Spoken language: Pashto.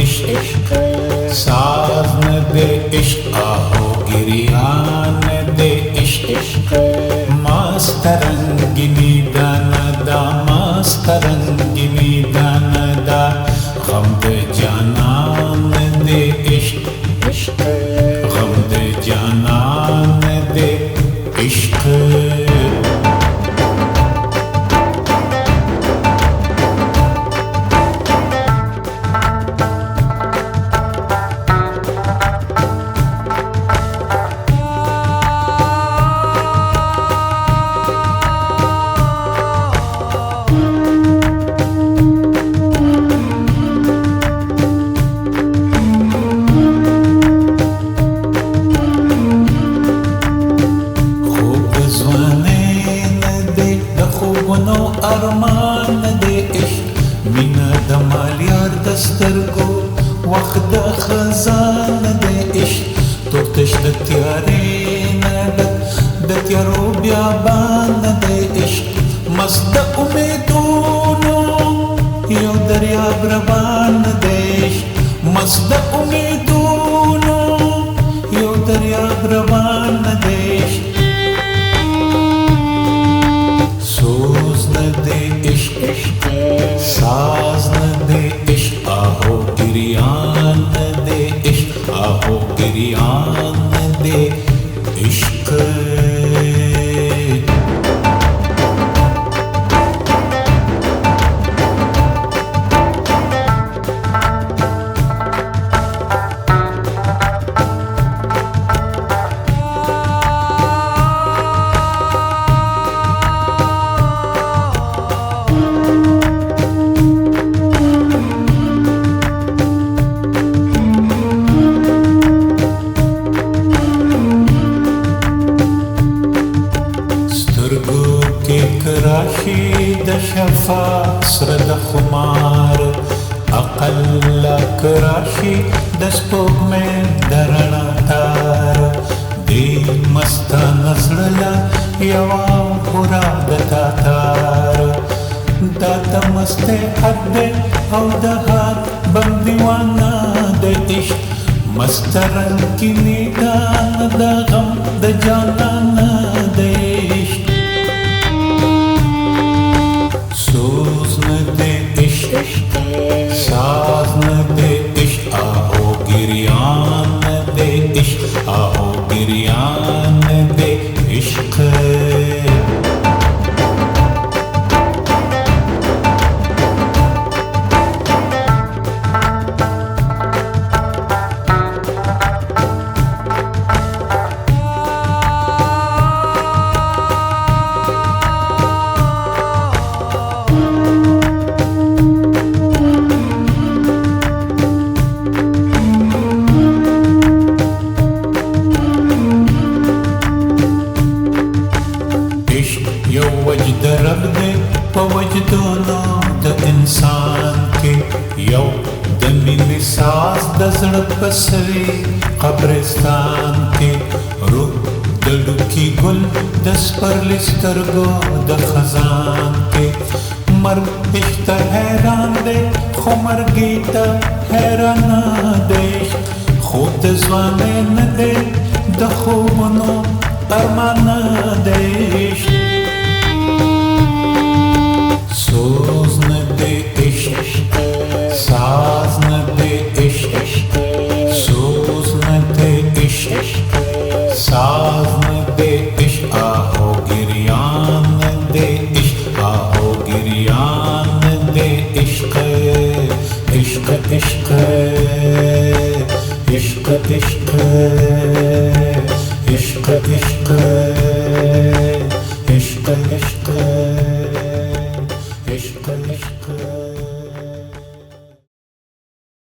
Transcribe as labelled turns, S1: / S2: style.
S1: इश्क साज न दे इश्क आहो गिरियान दे इश्क मस्त रंगिनी दानदा मस्त रंगिनी दानदा गम दे जानान दे इश्क गम दे जानान दे इश्क ارمان دے عشق مینا دمال یار دستر کو وقت دا خزان دے عشق تو تش دا تیارے ندک دا تیارو بیابان دے عشق مست دا امیدونو یو دریاب روان دے عشق مست دا امیدونو یو دریاب روان دے عشق सोज न दे इश्क साज न दे इश्क आहो गिरियान दे इश्क आहो गिरियान दे इश्क راشي د شفا سره د خمار عقل کراشي د سپوږمۍ د رڼا تار دې مسته نزړه یوه پوره د تاتار دا د مستۍ حد دی او د هر بندیوانه د عشق مست رنګینې دانه د غم د جانانه د عشق सोज न दे इश्क साज न दे इश्क आहो गिरियान दे इश्क आहो गिरियान दे इश्क یو وجد رب دے پا وجدونو د انسان کے یو د مینې ساز د زړه په سوي قبرستان کې روح د ډوکي ګل د سپرلي سترګو د خزان کې مرګ عشق ته حیران دی خو مرګي ته حیرانه دی خو د ځوانۍ نه دی د خوبونو ارمانه دی सोज न दे इश्क साज न दे इश्क सोज न दे इश्क साज न दे इश्क आहो गिरियान दे इश्क आहो गिरियान दे इश्क इश्क इश्क इश्क इश्क इश्क इश्क इश्क इश्क इश्क इश्क